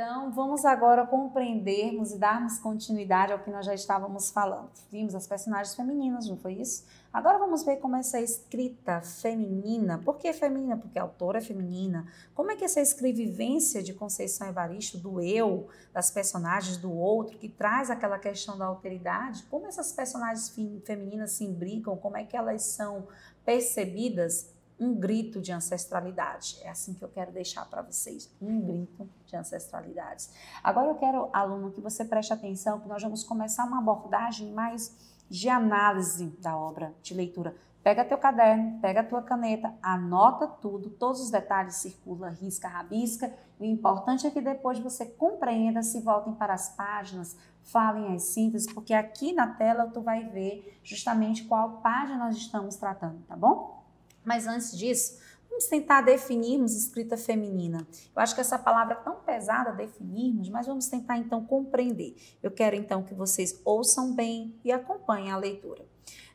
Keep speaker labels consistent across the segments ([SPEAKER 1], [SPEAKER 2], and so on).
[SPEAKER 1] Então, vamos agora compreendermos e darmos continuidade ao que nós já estávamos falando. Vimos as personagens femininas, não foi isso? Agora vamos ver como essa escrita feminina, por que feminina? Porque a autora é feminina. Como é que essa escrevivência de Conceição Evaristo, do eu, das personagens, do outro, que traz aquela questão da alteridade, como essas personagens femininas se imbricam, como é que elas são percebidas? Um grito de ancestralidade. É assim que eu quero deixar para vocês, um grito de ancestralidade. Agora eu quero, aluno, que você preste atenção, que nós vamos começar uma abordagem mais de análise da obra, de leitura. Pega teu caderno, pega a tua caneta, anota tudo, todos os detalhes, circula, risca, rabisca. O importante é que depois você compreenda, se voltem para as páginas, falem as sínteses, porque aqui na tela tu vai ver justamente qual página nós estamos tratando, tá bom? Mas antes disso, vamos tentar definirmos escrita feminina. Eu acho que essa palavra é tão pesada definirmos, mas vamos tentar então compreender. Eu quero então que vocês ouçam bem e acompanhem a leitura.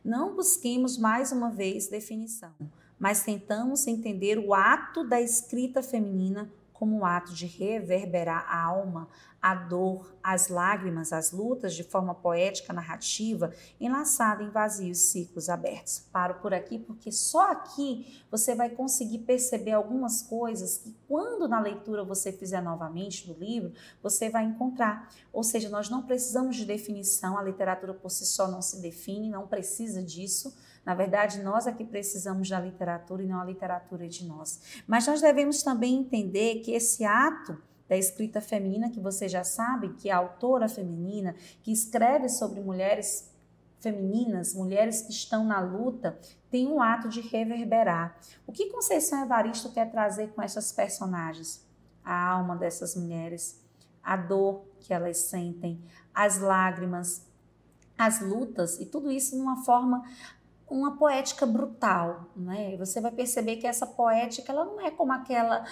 [SPEAKER 1] Não busquemos mais uma vez definição, mas tentamos entender o ato da escrita feminina como o ato de reverberar a alma, a dor, as lágrimas, as lutas de forma poética, narrativa, enlaçada em vazios ciclos abertos. Paro por aqui porque só aqui você vai conseguir perceber algumas coisas que quando na leitura você fizer novamente do livro, você vai encontrar. Ou seja, nós não precisamos de definição, a literatura por si só não se define, não precisa disso. Na verdade, nós é que precisamos da literatura e não a literatura de nós. Mas nós devemos também entender que esse ato da escrita feminina, que você já sabe, que é a autora feminina, que escreve sobre mulheres femininas, mulheres que estão na luta, tem um ato de reverberar. O que Conceição Evaristo quer trazer com essas personagens? A alma dessas mulheres, a dor que elas sentem, as lágrimas, as lutas, e tudo isso numa forma, uma poética brutal, né? Você vai perceber que essa poética, ela não é como aquela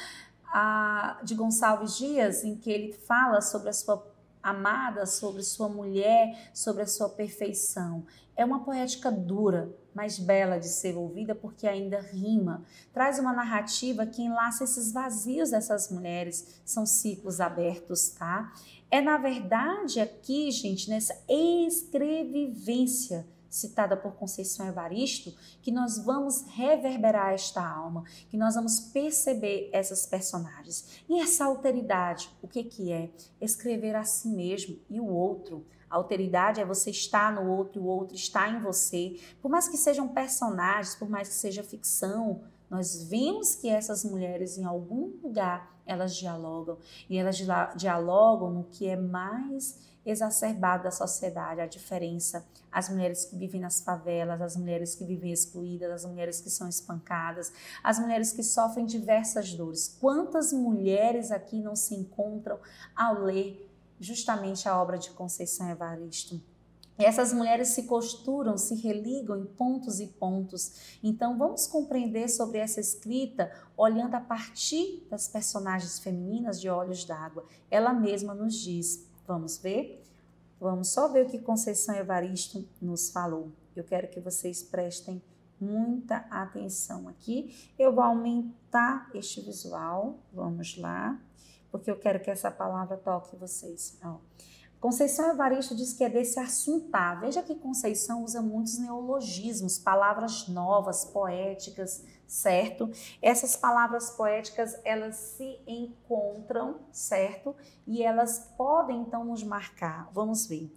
[SPEAKER 1] de Gonçalves Dias, em que ele fala sobre a sua amada, sobre sua mulher, sobre a sua perfeição. É uma poética dura, mas bela de ser ouvida porque ainda rima. Traz uma narrativa que enlaça esses vazios dessas mulheres, são ciclos abertos, tá? É na verdade aqui, gente, nessa escrevivência citada por Conceição Evaristo, que nós vamos reverberar esta alma, que nós vamos perceber essas personagens. E essa alteridade, o que que é? Escrever a si mesmo e o outro. A alteridade é você estar no outro e o outro está em você. Por mais que sejam personagens, por mais que seja ficção, nós vemos que essas mulheres em algum lugar, elas dialogam. E elas dialogam no que é mais exacerbado da sociedade, a diferença, as mulheres que vivem nas favelas, as mulheres que vivem excluídas, as mulheres que são espancadas, as mulheres que sofrem diversas dores. Quantas mulheres aqui não se encontram ao ler justamente a obra de Conceição Evaristo? E essas mulheres se costuram, se religam em pontos e pontos. Então, vamos compreender sobre essa escrita olhando a partir das personagens femininas de Olhos d'Água. Ela mesma nos diz. Vamos ver? Vamos só ver o que Conceição Evaristo nos falou. Eu quero que vocês prestem muita atenção aqui. Eu vou aumentar este visual. Vamos lá, porque eu quero que essa palavra toque vocês. Ó. Conceição Evaristo diz que é desse assuntar. Veja que Conceição usa muitos neologismos, palavras novas, poéticas, certo? Essas palavras poéticas, elas se encontram, certo? E elas podem, então, nos marcar. Vamos ver.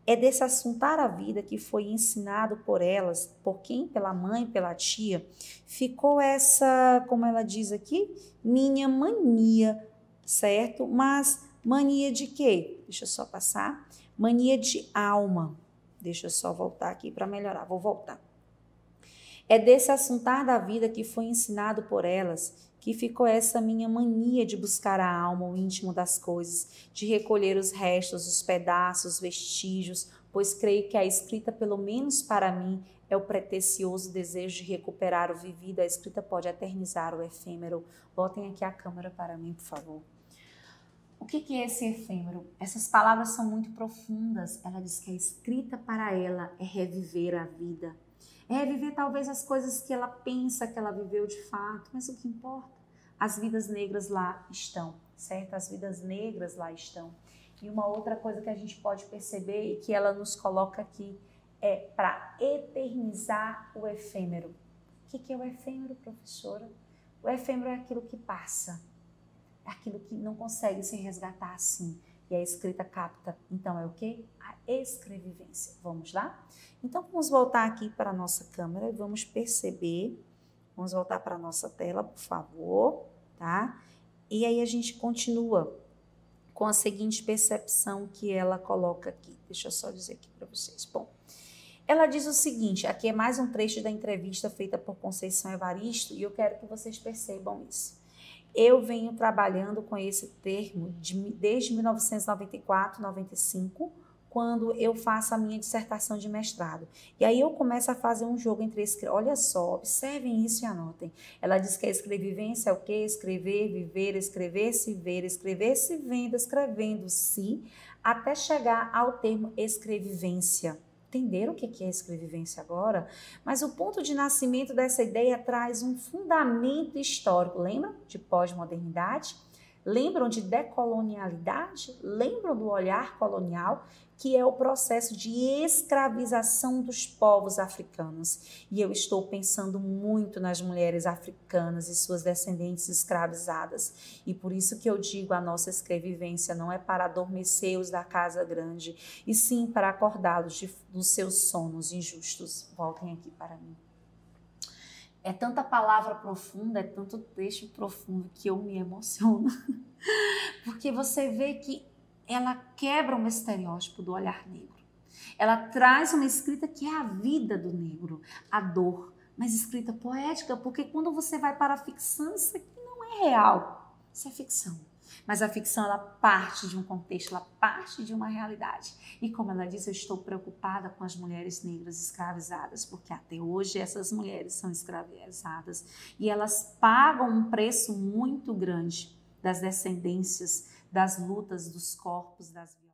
[SPEAKER 1] É desse assuntar a vida que foi ensinado por elas, por quem? Pela mãe, pela tia. Ficou essa, como ela diz aqui, minha mania, certo? Mas mania de quê? Deixa eu só passar. Mania de alma. Deixa eu só voltar aqui para melhorar. Vou voltar. É desse assuntar da vida que foi ensinado por elas que ficou essa minha mania de buscar a alma, o íntimo das coisas, de recolher os restos, os pedaços, os vestígios, pois creio que a escrita, pelo menos para mim, é o pretensioso desejo de recuperar o vivido. A escrita pode eternizar o efêmero. Botem aqui a câmera para mim, por favor. O que é esse efêmero? Essas palavras são muito profundas. Ela diz que a escrita para ela é reviver a vida. É reviver talvez as coisas que ela pensa que ela viveu de fato, mas o que importa? as vidas negras lá estão, certo? As vidas negras lá estão. E uma outra coisa que a gente pode perceber e que ela nos coloca aqui é para eternizar o efêmero. O que é o efêmero, professora? O efêmero é aquilo que passa, é aquilo que não consegue se resgatar assim. E a escrita capta. Então, é o quê? A escrevivência. Vamos lá? Então, vamos voltar aqui para a nossa câmera e vamos perceber. Vamos voltar para a nossa tela, por favor, tá? E aí a gente continua com a seguinte percepção que ela coloca aqui. Deixa eu só dizer aqui para vocês. Bom, ela diz o seguinte, aqui é mais um trecho da entrevista feita por Conceição Evaristo e eu quero que vocês percebam isso. Eu venho trabalhando com esse termo desde 1994, 95, quando eu faço a minha dissertação de mestrado. E aí eu começo a fazer um jogo entre olha só, observem isso e anotem. Ela diz que a escrevivência é o quê? Escrever, viver, escrever-se, ver, escrever-se, vendo, escrevendo-se, até chegar ao termo escrevivência. Entenderam o que é escrevivência agora? Mas o ponto de nascimento dessa ideia traz um fundamento histórico. Lembram de pós-modernidade? Lembram de decolonialidade? Lembram do olhar colonial, que é o processo de escravização dos povos africanos? E eu estou pensando muito nas mulheres africanas e suas descendentes escravizadas. E por isso que eu digo, a nossa escrevivência não é para adormecer-os da casa grande, e sim para acordá-los dos seus sonos injustos. Voltem aqui para mim. É tanta palavra profunda, é tanto texto profundo que eu me emociono. Porque você vê que ela quebra um estereótipo do olhar negro. Ela traz uma escrita que é a vida do negro, a dor, mas escrita poética, porque quando você vai para a ficção, isso aqui não é real, isso é ficção. Mas a ficção, ela parte de um contexto, ela parte de uma realidade. E como ela diz, eu estou preocupada com as mulheres negras escravizadas, porque até hoje essas mulheres são escravizadas e elas pagam um preço muito grande das descendências, das lutas, dos corpos, das vidas.